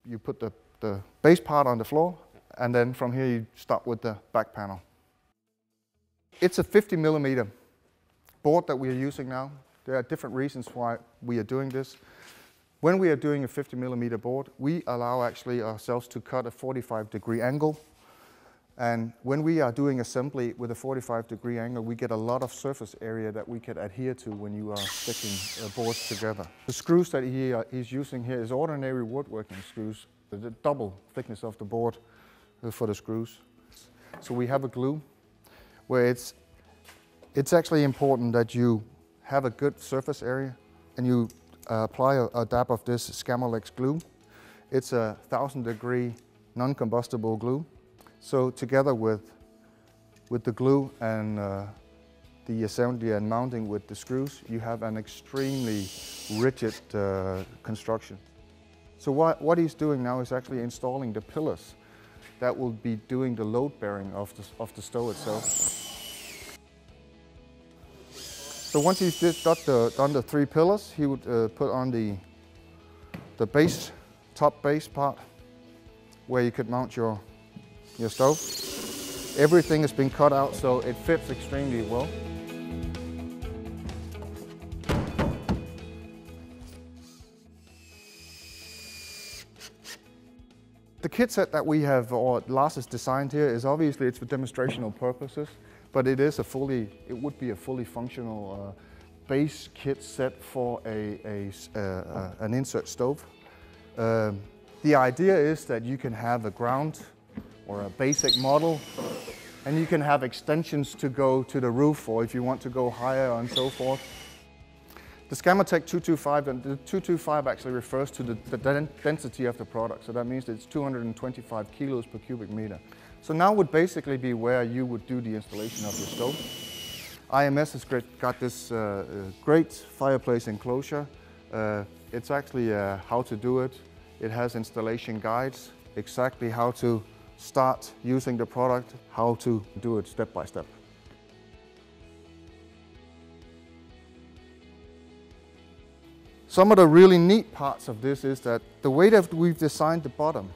You put the base part on the floor, and then from here you start with the back panel. It's a 50mm board that we are using now. There are different reasons why we are doing this. When we are doing a 50mm board, we allow actually ourselves to cut a 45-degree angle. And when we are doing assembly with a 45-degree angle, we get a lot of surface area that we can adhere to when you are sticking boards together. The screws that he's using here is ordinary woodworking screws, the double thickness of the board for the screws. So we have a glue where it's actually important that you have a good surface area, and you apply a dab of this Skamol glue. It's a 1000-degree non-combustible glue. So together with the glue and the assembly and mounting with the screws, you have an extremely rigid construction. So what he's doing now is actually installing the pillars that will be doing the load bearing of the stove itself. So once he's done the 3 pillars, he would put on the top base part where you could mount your stove. Everything has been cut out so it fits extremely well. The kit set that we have, or Lars has designed here, is obviously it's for demonstrational purposes, but it would be a fully functional base kit set for an insert stove. The idea is that you can have a ground or a basic model, and you can have extensions to go to the roof, or if you want to go higher and so forth. The Skamotech 225, and the 225 actually refers to the density of the product, so that means it's 225 kilos per cubic meter. So now would basically be where you would do the installation of your stove. IMS has got this great fireplace enclosure. It's actually how to do it. It has installation guides, exactly how to start using the product, how to do it step by step. Some of the really neat parts of this is that the way that we've designed the bottom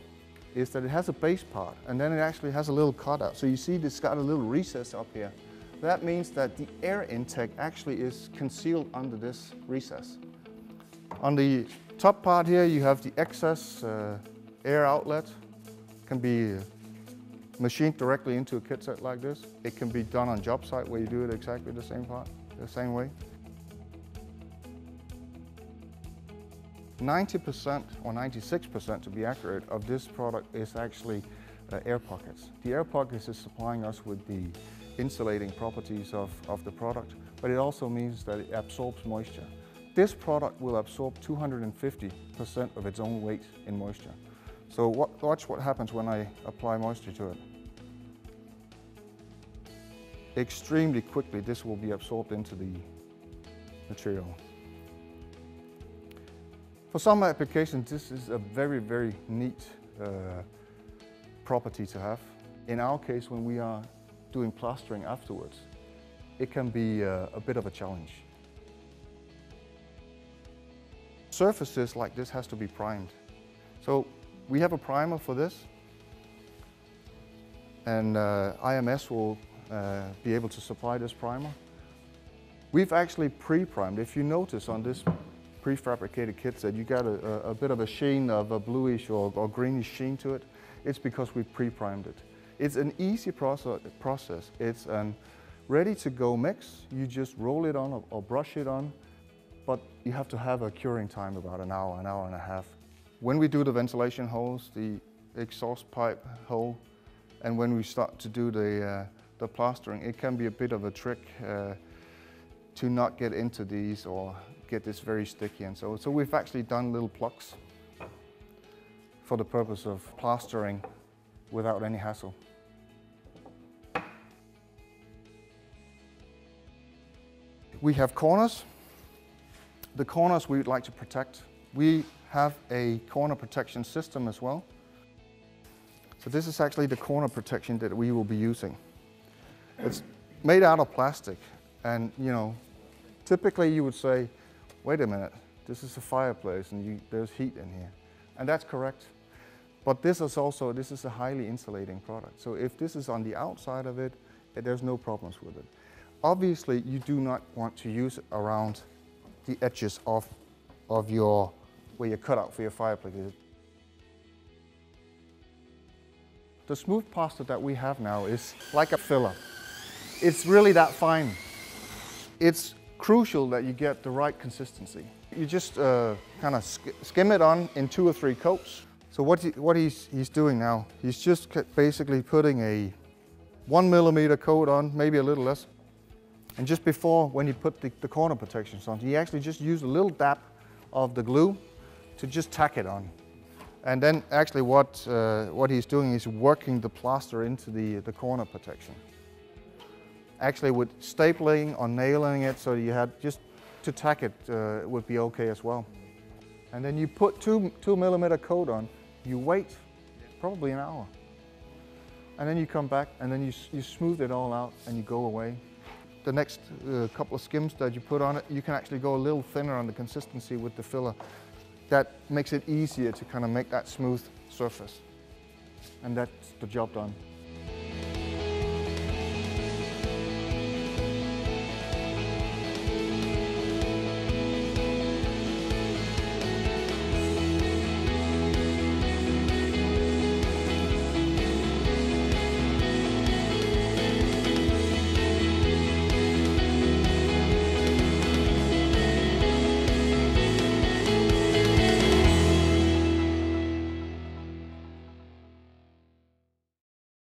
is that it has a base part, and then it actually has a little cutout. So you see it's got a little recess up here. That means that the air intake actually is concealed under this recess. On the top part here you have the excess air outlet. Can be machined directly into a kit set like this. It can be done on job site where you do it exactly the same way. 90% or 96% to be accurate of this product is actually air pockets. The air pockets is supplying us with the insulating properties of the product, but it also means that it absorbs moisture. This product will absorb 250% of its own weight in moisture. So watch what happens when I apply moisture to it. Extremely quickly this will be absorbed into the material. For some applications this is a very, very neat property to have. In our case, when we are doing plastering afterwards, it can be a bit of a challenge. Surfaces like this has to be primed. So we have a primer for this, and IMS will be able to supply this primer. We've actually pre-primed. If you notice on this prefabricated kit set, you got a bit of a sheen of a bluish or greenish sheen to it. It's because we pre-primed it. It's an easy process. It's a ready-to-go mix. You just roll it on or brush it on, but you have to have a curing time about an hour and a half. When we do the ventilation holes, the exhaust pipe hole, and when we start to do the plastering, it can be a bit of a trick to not get into these or get this very sticky. And so we've actually done little plugs for the purpose of plastering without any hassle. We have corners. The corners we would like to protect. We have a corner protection system as well. So this is actually the corner protection that we will be using. made out of plastic. And you know, typically you would say, wait a minute, this is a fireplace and there's heat in here. And that's correct. But this is a highly insulating product. So if this is on the outside of it, there's no problems with it. Obviously, you do not want to use it around the edges of where you cut out for your fireplace. The smooth pasta that we have now is like a filler. It's really that fine. It's crucial that you get the right consistency. You just kind of skim it on in 2 or 3 coats. So what he's doing now, he's just basically putting a 1 millimeter coat on, maybe a little less. And just before, when he put the corner protections on, he actually just used a little dab of the glue to just tack it on. And then actually what he's doing is working the plaster into the corner protection. Actually with stapling or nailing it, so you had just to tack it would be okay as well. And then you put 2 millimeter coat on, you wait probably an hour. And then you come back and then you smooth it all out and you go away. The next couple of skims that you put on it, you can actually go a little thinner on the consistency with the filler. That makes it easier to kind of make that smooth surface. And that's the job done.